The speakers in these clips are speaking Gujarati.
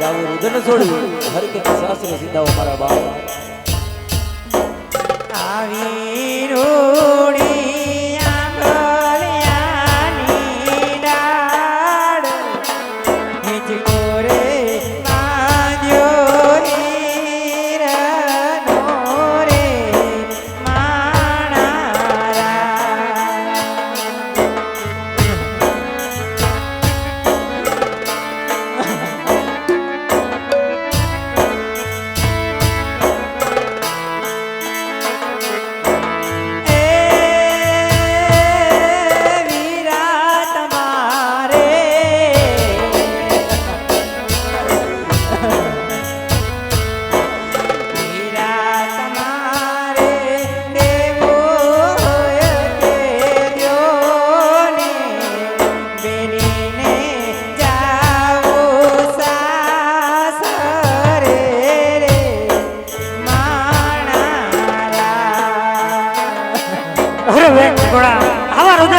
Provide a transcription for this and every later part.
આવું રુદન છોડી હર કે સાસરે સીધાઓ મારા બાપ આવી રોડી આંગળિયાની ડાળ હિચકો રે બાંધ્યો હીરનો રે માણારા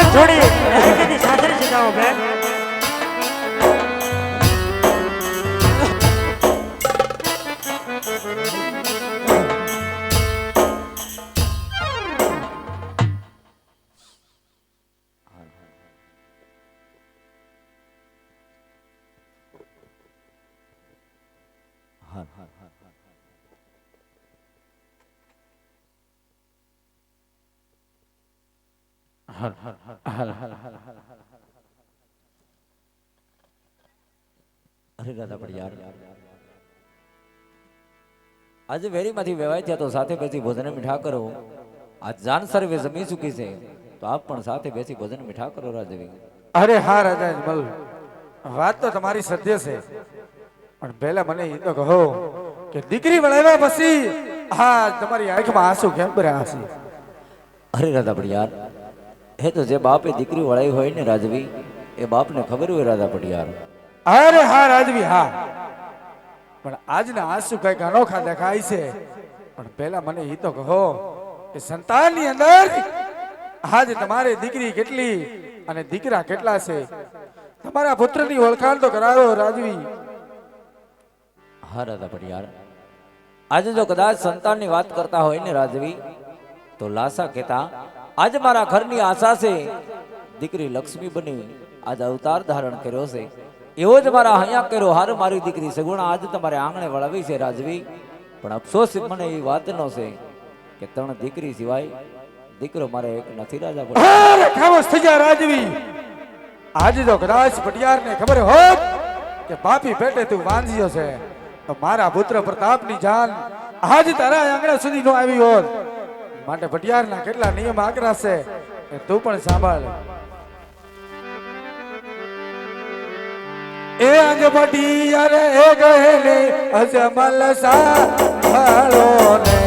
છોડી સાસરે સીધાઓ બેન અરે દાદા પણ યાર આજે વેરીમાંથી વેવાય થયા તો સાથે બેસી ભોજન મીઠા કરો આજ જાન સર્વે જમી ચૂકી છે તો આપ પણ સાથે બેસી ભોજન મીઠા કરો રાજવી અરે હા રાજા અજમલ વાત તો તમારી સત્ય છે પણ પહેલા મને એ તો કહો કે દીકરી વળાવ્યા પછી હા તમારી આંખમાં આંસુ કેમ ભર્યા હશે અરે દાદા પણ યાર હે તો જે બાપે દીકરી વળાવી હોય ને રાજવી એ બાપને ખબર હોય રાધા પટિયાર અરે હા રાજવી હા પણ આજના આંસુ કઈક અનોખા દેખાય છે પણ પહેલા મને એ તો કહો કે સંતાનની અંદર આજ તમારે દીકરી કેટલી અને દીકરા કેટલા છે તમારા પુત્રની ઓળખાણ તો કરાવો રાજવી હા રાધા પટિયાર આજે જો કદાચ સંતાનની વાત કરતા હોય ને રાજવી તો લાસા કહેતા આજ મારા ઘરની આશા છે દીકરી લક્ષ્મી બની આજ અવતાર ધારણ કર્યો છે એવો જ મારા હૈયા કર્યો હાર મારી દીકરી સગુણા આજ તમારે આંગણે વળાવી છે રાજવી પણ અફસોસ મને એ વાતનો છે કે ત્રણ દીકરી સિવાય દીકરો મારે એક નથી રાજા અરે ખામોશ થઈ જા રાજવી આજે જો કદાચ પટિયારને ખબર હોત કે બાપી પેટે તું વાંઝ્યો છે તો મારા પુત્ર પ્રતાપની જાન આજ તારા આંગણા સુધી નો આવી હોત માટે પટિયારના કેટલા નિયમ આકરા છે એ તું પણ સાંભળ એ અંગ પટિયાર એ ગહેલે અજમલ સાંભળો ને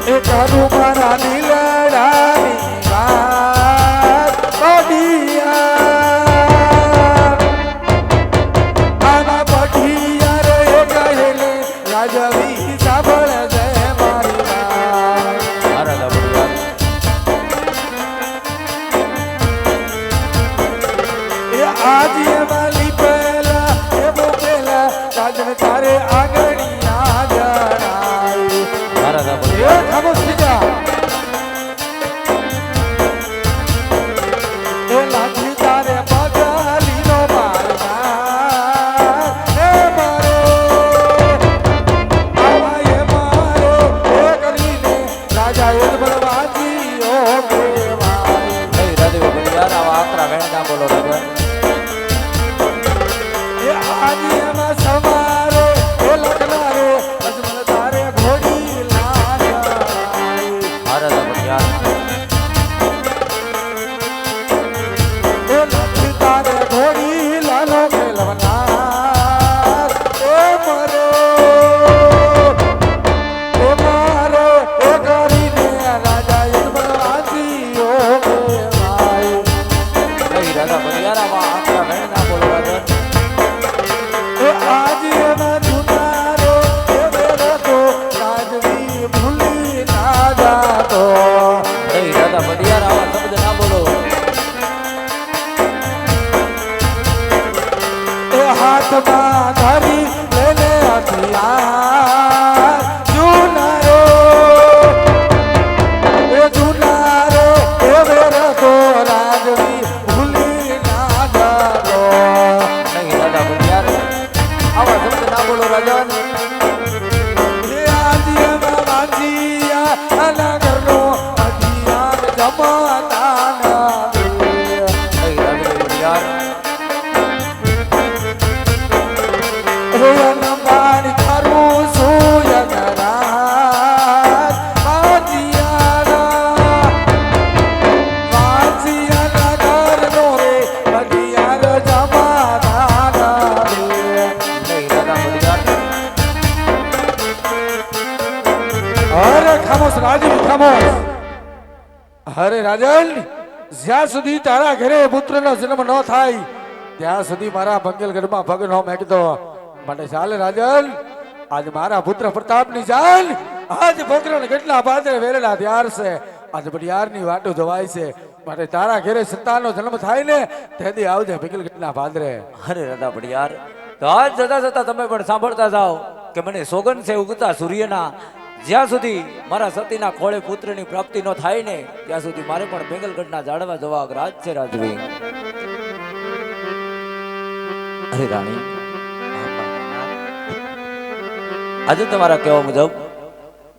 એ તારું મારા દિલડાની વાત પટિયાર આના પટિયાર એ ગહેલે રાજવી સાંભળ જય મારી વાત એ આજે વાલી પહેલા એ બોપેલા રાજન તારે આગળી ના જણાય એ ખામોશ થઈ જા એ લાઠી તારે પગાલીનો મારનાર એ મારો આવા એ મારો એ કરીને રાજા એ બળવાજી ઓ કેવાય રાજવી પટિયાર આવા આકરા વેણના બોલો રાજા એ આજે એમાં સમારો એ લખનારો અજમલ તારે ઘોડી લાગાય હા રાજા પટિયાર એ લખી તારે ઘોડી લાલો ખેલવનાર એ મારો એ કરીને રાજા એ બળવાજી ઓ કેવાય રાજા જમાતા પાણી કરું સુયનરાજ વાજિયાના ઘરનો રે બગિયાર જમાતા અરે ખામોશ રાજવી ખામોશ. અરે રાજન, જ્યાં સુધી તારા ઘરે પુત્રનો જન્મ ન થાય ત્યાં સુધી મારા બંગલગઢમાં પગ ન મેકતો. માટે ચાલે રાજન, આજ મારા પુત્ર પ્રતાપની જાન આજ પોકરણ કેટલા પાદરે વેરેલા ત્યાર છે. આજ બડિયારની વાટો જવાય છે. માટે તારા ઘરે સંતાનનો જન્મ થાય ને તેથી આવજે બંગલગઢના પાદરે. અરે રાધા પડિયાર, તો આજ જતા જતા તમે પણ સાંભળતા જાઓ કે મને સોગન છે ઉગતા સૂર્યના, જ્યાં સુધી મારા સતીના ખોળે પુત્રની પ્રાપ્તિ ન થાય ને ત્યાં સુધી મારે પણ બેંગલગઢના જાડવા જવા રાજ છે રાજવી. અરે રાણી, આજે તમારા કહેવા મુજબ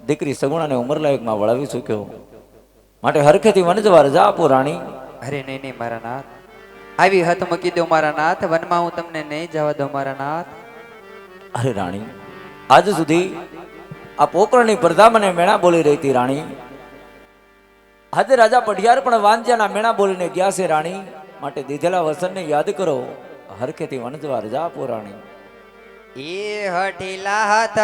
દીકરી સગુણાને ઉંમરલાયકમાં વળાવી ચૂક્યો, માટે હરખેથી વન જવા રજા આપો રાણી. અરે નહીં નહીં મારા નાથ, આવી હત મૂકી દો મારા નાથ, વનમાં હું તમને નહીં જવા દઉં મારા નાથ. અરે રાણી, આજ સુધી આ પોકરણની પ્રજા મને મેણા બોલી રહી હતી રાણી. આજે રાજા પઢિયાર પણ વાંજ્યાના મેણા બોલીને ગયા છે રાણી. માટે દીધેલા વસનને યાદ કરો, હરખેથી વન જવા રજા આપો રાણી. એ હઠીલા હાથ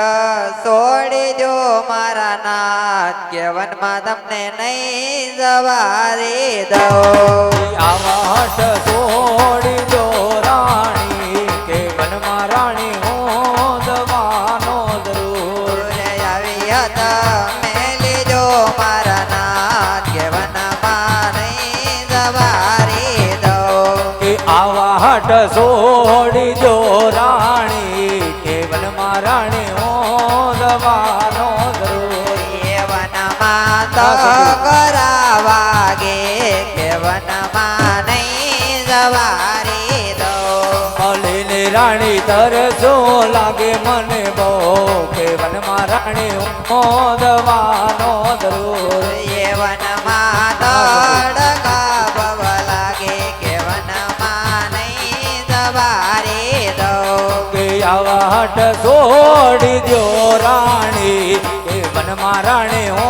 છોડી દો મારા નાથ, કે વનમાં તમને નહીં જવા રે દઉં. આવાટ છોડી દો રાણી, કે વનમાં રાણી હો દવાનો જરૂર. આવી હત મેલી દો મારા નાથ, કે વનમાં નહીં જવા રે દઉં. કે આવાટ છોડી દો રાણી, કે વનમાં રાણી હો દવાનો જરૂર. એ વનમાં તો કરાવાગે, કે વનમાં નહીં જવા રે દઉં. મળીને રાણી તરસો લાગે મને બહુ, કે વનમાં રાણી હો દવાનો જરૂર. એ વનમાં તો ડગા બવ લાગે, કે વનમાં નહીં જવા રે દઉં. કે આવા હટ છોડી દો રાણી, કે વનમાં રાણી હો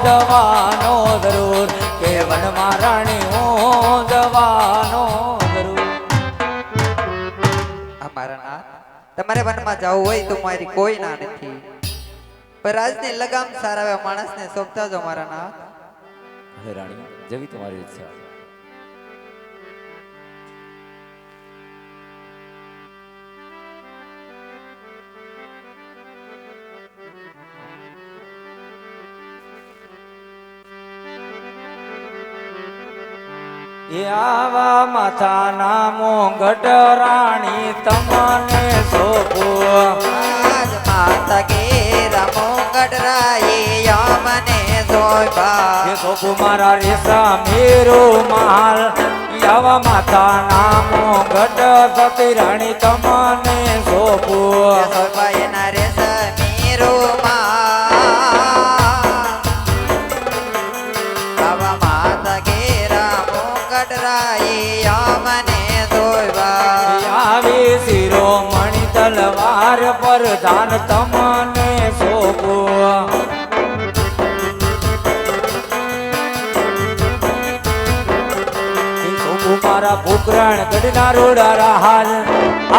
દવાનો જરૂર. કે વનમાં રાણી હો દવાનો જરૂર. અમારા નાથ, તમારે વનમાં જવું હોય તો મારી કોઈ ના નથી, પણ રાજની લગામ સારા માણસને સોંપતા જો મારા નાથ. હવે રાણી, જેવી તમારી ઈચ્છા. એ આવા માથાના મોંઘટ રાણી તમને સોંપું. આજ માતા ઘેર મોગડરાઈ મને સોંપા. એ સોંપું મારા રેસા મેરો માલ. આવા માથાના મોંઘટ સતી રાણી તમને સોંપું. સોંપા એના રે સમીરો આવા માતા ઘેર મોગડરાઈ મને સોંપા. આવી શિરોમણી તલવાર પર દાન તમને સોંપું. મારા ભૂકરણ ગઢના રોડારા હાલ.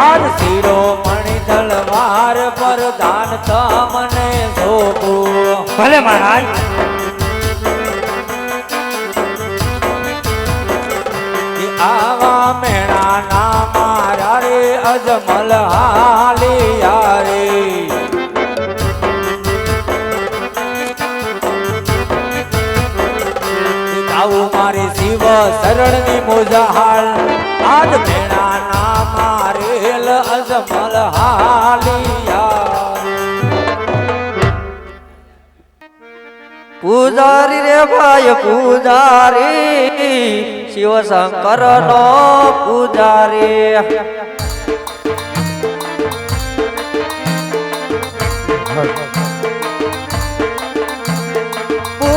આજ શિરોમણી તલવાર પર દાન તમને સોંપું. ભલે મહારાજ. આવા મેણા ના મારા રે અજમલ હાલિયા રે. આવું મારી શિવ શરણની મોજાહાલ. આજ મેણા ના મારેલ અજમલ હાલિયા. પૂજારી રે ભાઈ પૂજારી, શિવ શંકર નો પૂજારી.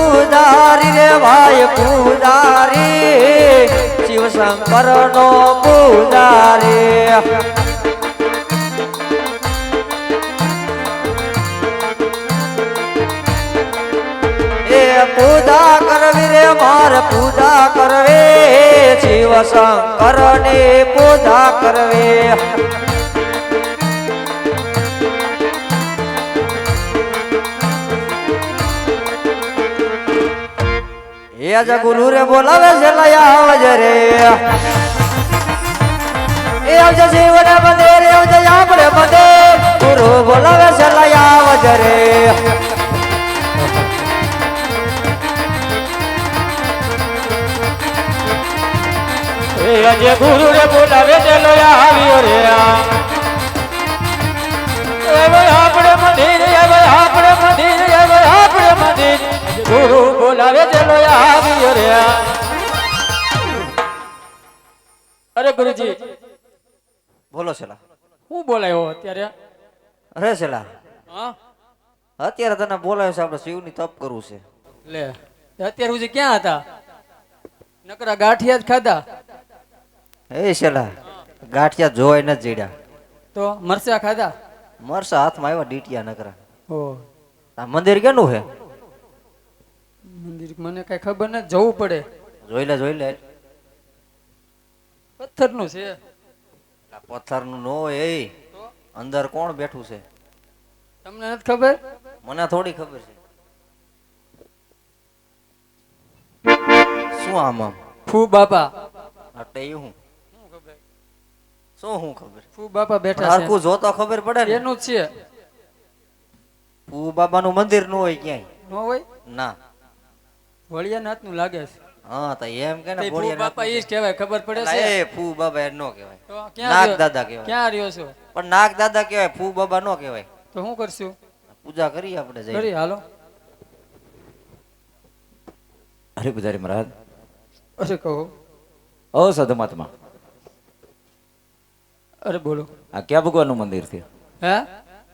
પૂજારી રે ભાઈ પૂજારી શિવ શંકર નો પૂજારી એ પૂજા કરવી રે માર પૂજા કરવી શિવ શંકર ની પૂજા કરવી એ આજ ગુરુ રે બોલાવે છે લયા આવજે રે એ આવજે શિવને મંદિર આવજે આપણે મંદિર ગુરુ બોલાવે છે લયા આવજે રે એ આજે ગુરુ રે બોલાવે છે લયા આવ્યો રે હવે આપણે મંદિર હવે આપણે મંદિર હવે આપણે મંદિર ગુરુ બોલાવે છે લયા આવ્યો રે અરે ગુરુજી બોલો છેલા હું બોલાયો અત્યારે અરે છેલા હા અત્યારે તને બોલાવે છે આપણે શિવની તપ કરવું છે લે અત્યારે હું ક્યાં હતા નકરા ગાંઠિયા જ ખાધા એ છેલા ગાંઠિયા જોઈ ન જીડ્યા તો મરચા ખાધા મરસા હાથમાં આવ્યા ડીટિયા નકરા ઓ આ મંદિર કેનું છે મંદિર મને કઈ ખબર નથી જવું પડે જોઈ લે પથ્થરનું છે આ પથ્થરનું નો હોય એ અંદર કોણ બેઠું છે તમને નથી ખબર મને થોડી ખબર છે શું આમ ફૂ બાપા એટલે એ હું શું હું ખબર ફૂ બાપા બેઠા હરખું જોતો ખબર પડે છે ને એનું જ છે ફૂ બાબાનું મંદિર ન હોય ક્યાંય ન હોય ના વળિયા નાથ નું લાગે છે હા તો એમ કે ને ફૂ ભોળિયાનાથ બાપા ઈ જ કહેવાય ખબર પડે અલા, છે એ ફૂ બાબા એ નો કહેવાય તો નાગ ક્યાં દાદા કહેવાય ક્યાં રહ્યો છો પણ નાગ દાદા કહેવાય ફૂ બાબા નો કહેવાય તો શું કરશું પૂજા કરીએ આપણે જઈ કરી હાલો હરે પૂજારી મહારાજ અરે કહો ઓ સાધુ મહાત્મા અરે બોલો આ ક્યાં ભગવાનનું મંદિર છે હે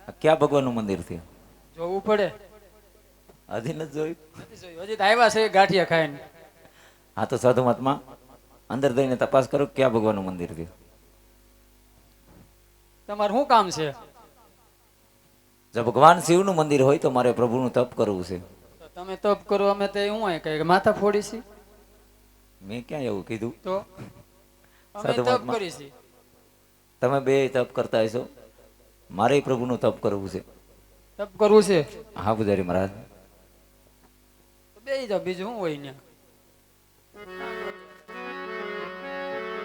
આ ક્યાં ભગવાનનું મંદિર છે જોવું પડે હજી નથી જોયું નથી જોયું. હજી તો આવ્યા છે ગાંઠિયા ખાઈને હા તો સાધુ મહાત્મા અંદર જઈને તપાસ કરો ક્યાં ભગવાનનું મંદિર છે તમારે શું કામ છે જો ભગવાન શિવનું મંદિર હોય તો મારે પ્રભુનું તપ કરવું છે તો તમે તપ કરો અમે તો હું અહીં કઈ માથા ફોડી છી મેં ક્યાં એવું કીધું તો અમે સાધુ તપ મહાત્મા. કરી છી તમે બે તપ કરતા હશો મારે પ્રભુનું તપ કરવું છે તપ કરવું છે હા પૂજારી મહારાજ બે જાવ બીજું શું હોય ત્યાં